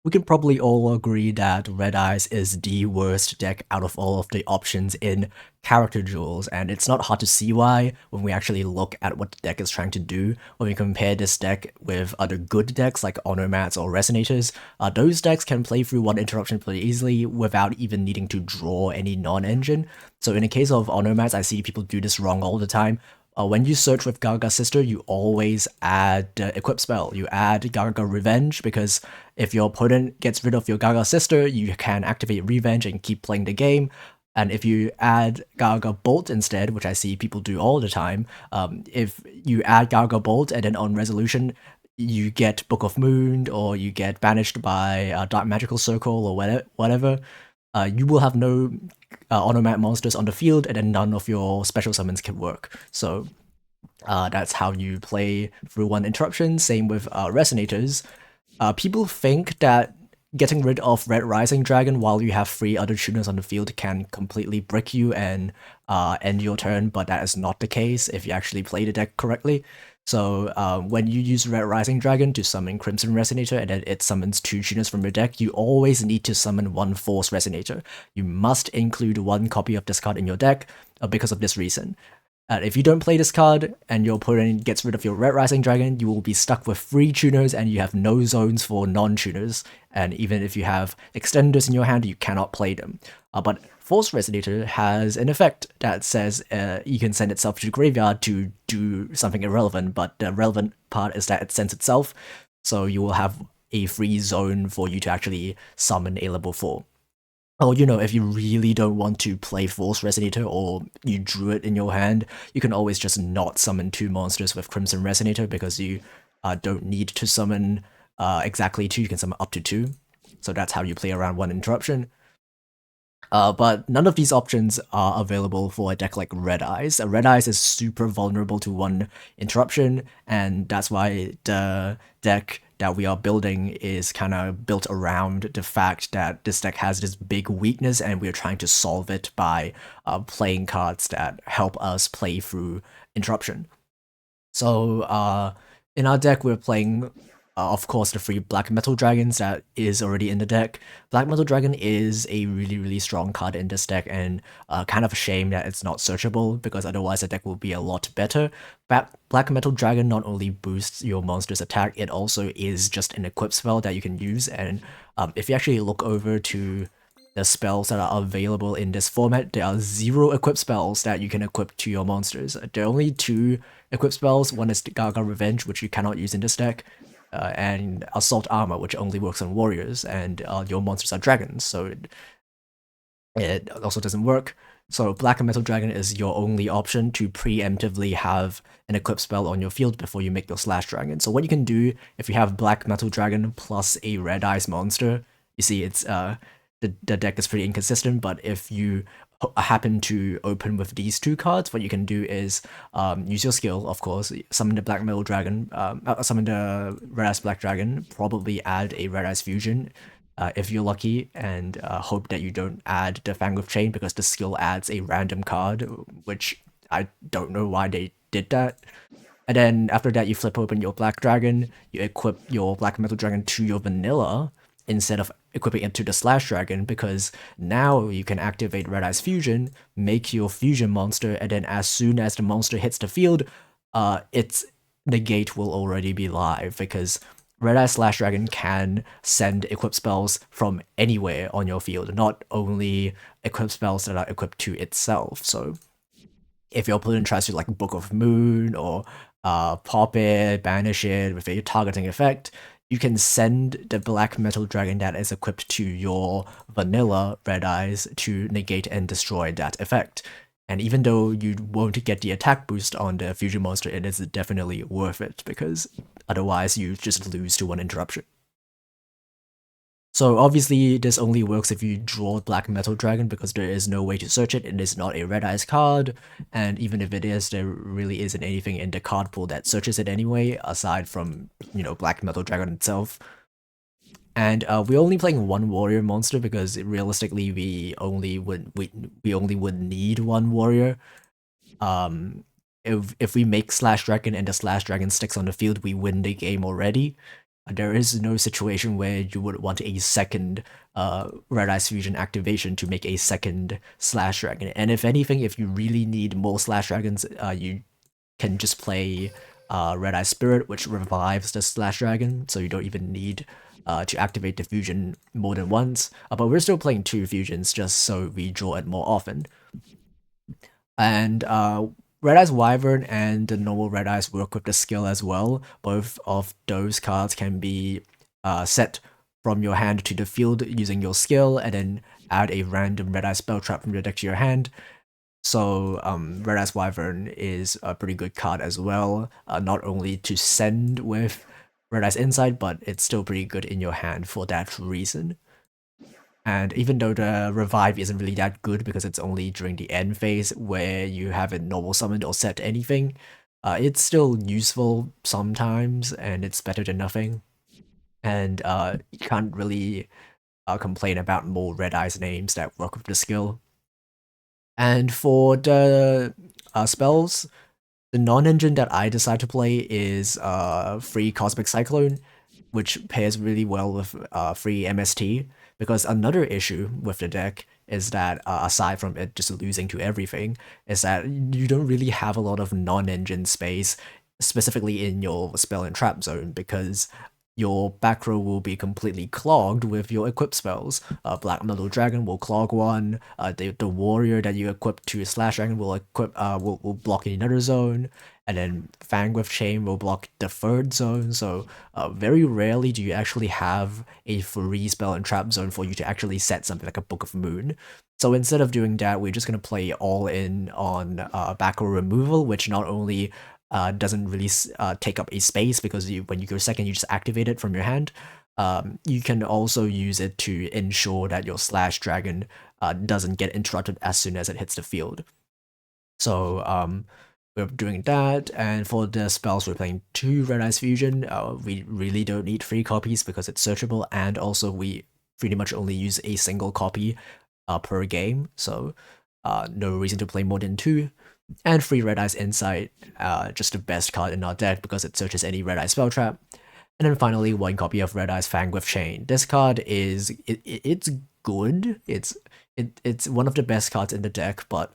we can probably all agree that Red Eyes is the worst deck out of all of the options in character duels, and it's not hard to see why when we actually look at what the deck is trying to do. When we compare this deck with other good decks like Onomats or Resonators, those decks can play through one interruption pretty easily without even needing to draw any non-engine. So in the case of Onomats, I see people do this wrong all the time. When you search with Garga's Sister, you always add Equip Spell. You add Garga Revenge, because if your opponent gets rid of your Garga Sister, you can activate Revenge and keep playing the game. And if you add Garga Bolt instead, which I see people do all the time, if you add Garga Bolt and then on resolution, you get Book of Moon, or you get banished by Dark Magical Circle, or whatever, you will have no Onomat monsters on the field, and then none of your special summons can work. So that's how you play through one interruption. Same with Resonators. People think that getting rid of Red Rising Dragon while you have 3 other tuners on the field can completely brick you and end your turn, but that is not the case if you actually play the deck correctly. So when you use Red Rising Dragon to summon Crimson Resonator and then it summons 2 tuners from your deck, you always need to summon 1 Force Resonator. You must include 1 copy of this card in your deck because of this reason. If you don't play this card and your opponent gets rid of your Red Rising Dragon, you will be stuck with 3 tuners and you have no zones for non-tuners. And even if you have extenders in your hand, you cannot play them. But Force Resonator has an effect that says you can send itself to the graveyard to do something irrelevant, but the relevant part is that it sends itself, so you will have a free zone for you to actually summon a level 4. Or, if you really don't want to play Force Resonator or you drew it in your hand, you can always just not summon 2 monsters with Crimson Resonator because you don't need to summon exactly 2, you can summon up to 2. So that's how you play around one interruption. But none of these options are available for a deck like Red Eyes. Red Eyes is super vulnerable to one interruption, and that's why the deck that we are building is kind of built around the fact that this deck has this big weakness, and we're trying to solve it by playing cards that help us play through interruption. So in our deck, we're playing, of course, the 3 Black Metal Dragons that is already in the deck. Black Metal Dragon is a really, really strong card in this deck, and kind of a shame that it's not searchable, because otherwise the deck will be a lot better. Black Metal Dragon not only boosts your monster's attack, it also is just an equip spell that you can use, and if you actually look over to the spells that are available in this format, there are 0 equip spells that you can equip to your monsters. There are only 2 equip spells. One is Gaga Revenge, which you cannot use in this deck, and Assault Armor, which only works on warriors, and your monsters are dragons, so it also doesn't work. So Black Metal Dragon is your only option to preemptively have an equip spell on your field before you make your Slash Dragon. So what you can do if you have Black Metal Dragon plus a Red Eyes monster, you see it's the deck is pretty inconsistent, but if you happen to open with these 2 cards, what you can do is use your skill, of course, summon the Black Metal Dragon, summon the Red Eyes Black Dragon, probably add a Red Eyes Fusion if you're lucky, and hope that you don't add the Fang of Chain, because the skill adds a random card, which I don't know why they did that. And then after that, you flip open your Black Dragon, you equip your Black Metal Dragon to your vanilla, instead of equipping it to the Slash Dragon, because now you can activate Red Eyes Fusion, make your fusion monster, and then as soon as the monster hits the field, its negate will already be live, because Red Eyes Slash Dragon can send equip spells from anywhere on your field, not only equip spells that are equipped to itself. So if your opponent tries to like Book of Moon or pop it, banish it with a targeting effect, you can send the Black Metal Dragon that is equipped to your vanilla Red Eyes to negate and destroy that effect. And even though you won't get the attack boost on the fusion monster, it is definitely worth it, because otherwise you just lose to one interruption. So obviously this only works if you draw Black Metal Dragon, because there is no way to search it. It is not a Red Eyes card, and even if it is, there really isn't anything in the card pool that searches it anyway, aside from, Black Metal Dragon itself. And we're only playing 1 warrior monster, because realistically we only would need 1 warrior. If we make Slash Dragon and the Slash Dragon sticks on the field, we win the game already. There is no situation where you would want a second Red Eyes Fusion activation to make a second Slash Dragon. And if anything, if you really need more Slash Dragons, you can just play Red Eye Spirit, which revives the Slash Dragon, so you don't even need to activate the fusion more than once. But we're still playing 2 fusions just so we draw it more often. And Red Eyes Wyvern and the normal Red Eyes work with the skill as well. Both of those cards can be set from your hand to the field using your skill, and then add a random Red Eye spell trap from your deck to your hand. So Red Eyes Wyvern is a pretty good card as well, not only to send with Red Eyes Insight, but it's still pretty good in your hand for that reason. And even though the revive isn't really that good because it's only during the end phase where you haven't normal summoned or set anything, it's still useful sometimes, and it's better than nothing. And you can't really complain about more Red Eyes names that work with the skill. And for the spells, the non-engine that I decide to play is free Cosmic Cyclone, which pairs really well with free MST, because another issue with the deck is that, aside from it just losing to everything, is that you don't really have a lot of non-engine space, specifically in your spell and trap zone, because your back row will be completely clogged with your equip spells. Black Metal Dragon will clog one. The warrior that you equip to Slash Dragon will will block in another zone, and then Fangwith Chain will block the third zone. So very rarely do you actually have a free spell and trap zone for you to actually set something like a Book of Moon. So instead of doing that, we're just gonna play all in on back row removal, which not only doesn't really take up a space because when you go second, you just activate it from your hand. You can also use it to ensure that your Slash Dragon doesn't get interrupted as soon as it hits the field. So we're doing that, and for the spells, we're playing 2 Red Eyes Fusion. We really don't need 3 copies because it's searchable, and also we pretty much only use a single copy per game, so no reason to play more than 2. And free Red Eyes Insight, just the best card in our deck because it searches any Red Eye spell trap. And then finally, 1 copy of Red Eyes Fangwith Chain. This card is it's good. It's one of the best cards in the deck, but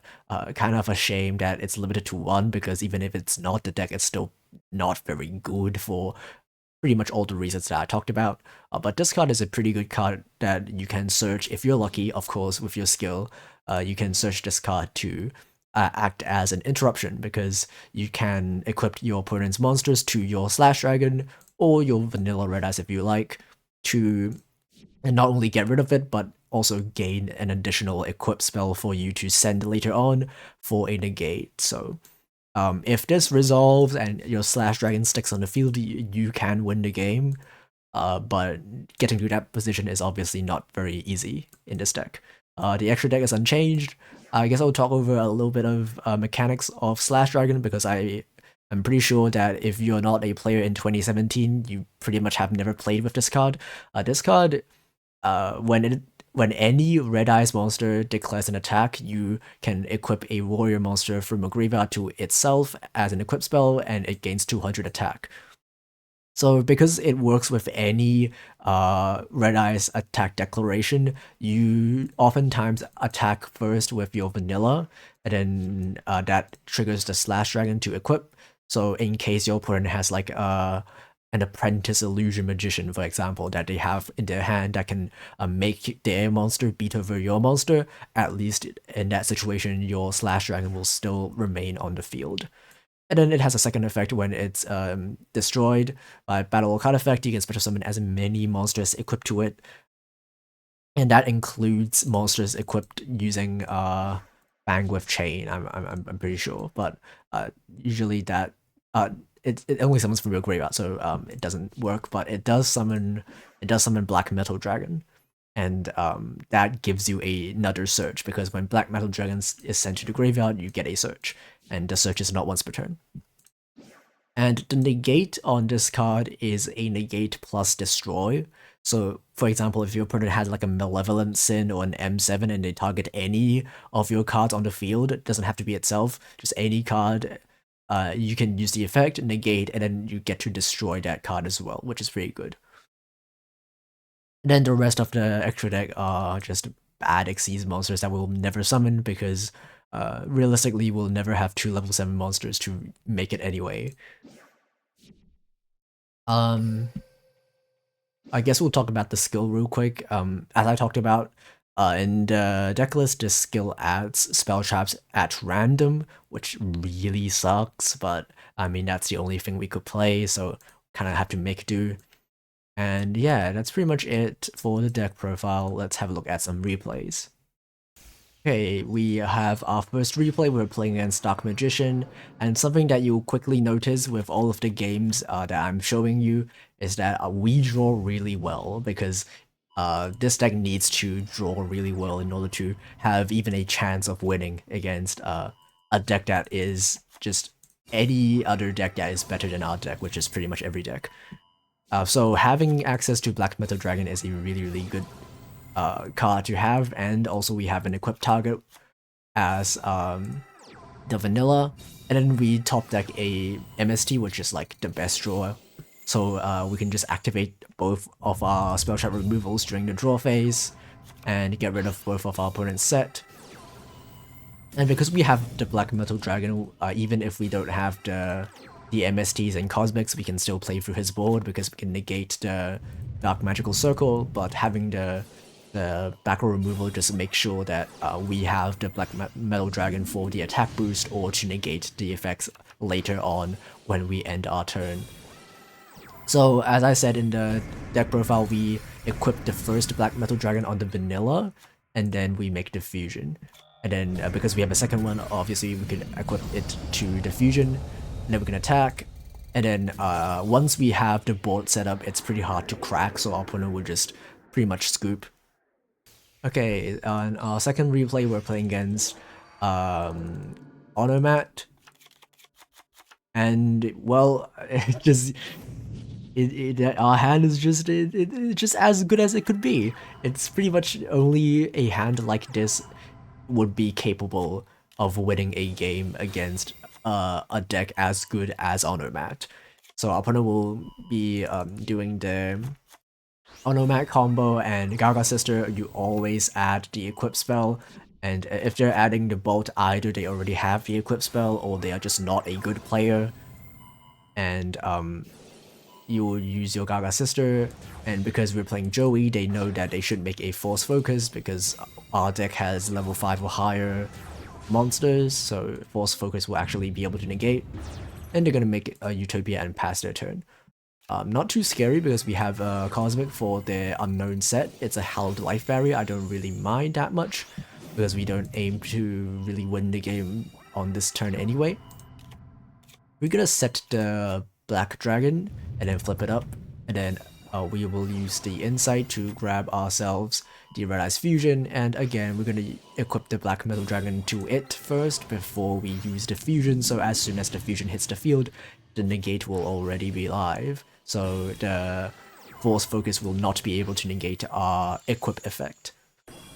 kind of a shame that it's limited to 1, because even if it's not the deck, it's still not very good for pretty much all the reasons that I talked about. But this card is a pretty good card that you can search if you're lucky, of course, with your skill. You can search this card to act as an interruption, because you can equip your opponent's monsters to your Slash Dragon or your vanilla Red Eyes if you like, to not only get rid of it, but also gain an additional equip spell for you to send later on for a negate. So if this resolves and your Slash Dragon sticks on the field, you can win the game. But getting to that position is obviously not very easy in this deck. The extra deck is unchanged. I guess I'll talk over a little bit of mechanics of Slash Dragon, because I'm pretty sure that if you're not a player in 2017, you pretty much have never played with this card. This card, when any Red Eyes monster declares an attack, you can equip a warrior monster from a graveyard to itself as an equip spell, and it gains 200 attack. So because it works with any Red Eyes attack declaration, you oftentimes attack first with your vanilla, and then that triggers the Slash Dragon to equip. So in case your opponent has like an Apprentice Illusion Magician, for example, that they have in their hand that can make their monster beat over your monster, at least in that situation, your Slash Dragon will still remain on the field. And then it has a second effect when it's destroyed by Battle or Card effect. You can special summon as many monsters equipped to it, and that includes monsters equipped using Fangwith Chain. I'm pretty sure, but usually that it only summons from your graveyard, so it doesn't work. But it does summon Black Metal Dragon, and that gives you another search, because when Black Metal Dragon is sent to the graveyard, you get a search, and the search is not once per turn. And the negate on this card is a negate plus destroy. So, for example, if your opponent has like a Malevolent Sin or an M7 and they target any of your cards on the field, it doesn't have to be itself, just any card, you can use the effect, negate, and then you get to destroy that card as well, which is pretty good. Then the rest of the extra deck are just bad Xyz monsters that we'll never summon because realistically we'll never have 2 level 7 monsters to make it anyway. Um, I guess we'll talk about the skill real quick. As I talked about, in the deck list, the skill adds spell traps at random, which really sucks, but I mean, that's the only thing we could play, so kind of have to make do. And yeah, that's pretty much it for the deck profile. Let's have a look at some replays. Okay, we have our first replay. We're playing against Dark Magician, and something that you'll quickly notice with all of the games that I'm showing you is that we draw really well because this deck needs to draw really well in order to have even a chance of winning against a deck that is just any other deck that is better than our deck, which is pretty much every deck. So having access to Black Metal Dragon is a really good card to have, and also we have an equipped target as the vanilla, and then we top deck a MST, which is like the best draw. So we can just activate both of our spell trap removals during the draw phase and get rid of both of our opponent's set. And because we have the Black Metal Dragon, even if we don't have the MSTs and Cosmics, we can still play through his board because we can negate the Dark Magical Circle, but having the back row removal just makes sure that we have the Black Metal Dragon for the attack boost or to negate the effects later on when we end our turn. So as I said in the deck profile, we equip the first Black Metal Dragon on the vanilla, and then we make the fusion. And then because we have a second one, obviously we can equip it to the fusion, and then we can attack. And then once we have the board set up, it's pretty hard to crack, so our opponent will just pretty much scoop. Okay, on our second replay, we're playing against Onomat. And well, it just our hand is just it's just as good as it could be. It's pretty much only a hand like this would be capable of winning a game against a deck as good as Onomat. So our opponent will be doing the Onomat combo and Gaga Sister. You always add the equip spell, and if they're adding the bolt, either they already have the equip spell or they are just not a good player. And you will use your Gaga Sister, and because we're playing Joey, they know that they should make a Force Focus because our deck has level 5 or higher monsters, so Force Focus will actually be able to negate, and they're gonna make a Utopia and pass their turn. Not too scary because we have Cosmic for the unknown set. It's a held life barrier. I don't really mind that much because we don't aim to really win the game on this turn anyway. We're gonna set the Black Dragon and then flip it up, and then we will use the Insight to grab ourselves the Red Eyes Fusion, and again we're gonna equip the Black Metal Dragon to it first before we use the Fusion, so as soon as the Fusion hits the field, the negate will already be live, so the Force Focus will not be able to negate our equip effect.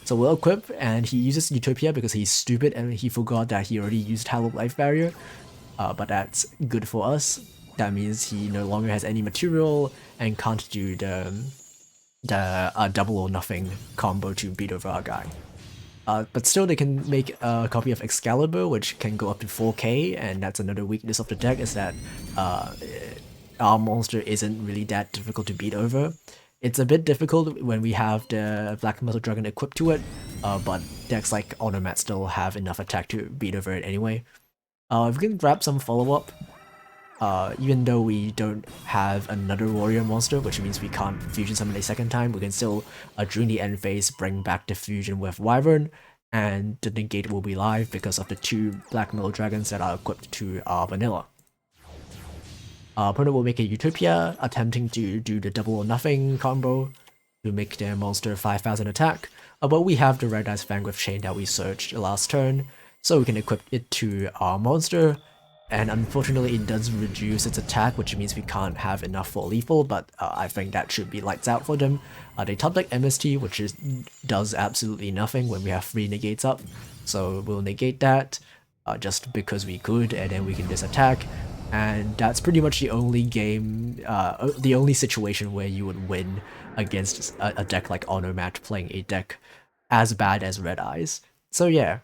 So we'll equip, and he uses Utopia because he's stupid and he forgot that he already used Hallowed Life Barrier, but that's good for us. That means he no longer has any material and can't do the double or nothing combo to beat over our guy. But still, they can make a copy of Excalibur, which can go up to 4k, and that's another weakness of the deck, is that our monster isn't really that difficult to beat over. It's a bit difficult when we have the Black Metal Dragon equipped to it, but decks like Onomat still have enough attack to beat over it anyway. If we can grab some follow-up, even though we don't have another warrior monster, which means we can't fusion summon a second time, we can still, during the end phase, bring back the fusion with Wyvern, and the negate will be live because of the 2 Black Metal Dragons that are equipped to our vanilla. Our opponent will make a Utopia, attempting to do the double or nothing combo to make their monster 5000 attack, but we have the Red Eyes Vanguard Chain that we searched last turn, so we can equip it to our monster, and unfortunately it does reduce its attack, which means we can't have enough for lethal, but I think that should be lights out for them. They top deck MST, which does absolutely nothing when we have 3 negates up, so we'll negate that just because we could, and then we can just attack. and that's pretty much the only game, the only situation where you would win against a deck like Onomat playing a deck as bad as Red Eyes. So yeah,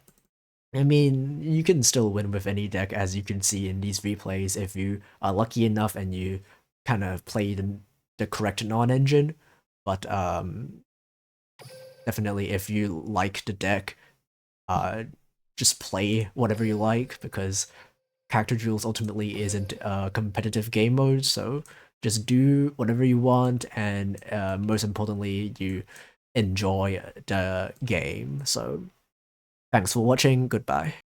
I mean, you can still win with any deck, as you can see in these replays, if you are lucky enough and you kind of play the correct non-engine. But definitely, if you like the deck, uh, just play whatever you like, because Character Duels ultimately isn't a competitive game mode, so just do whatever you want, and most importantly, you enjoy the game. So thanks for watching, goodbye.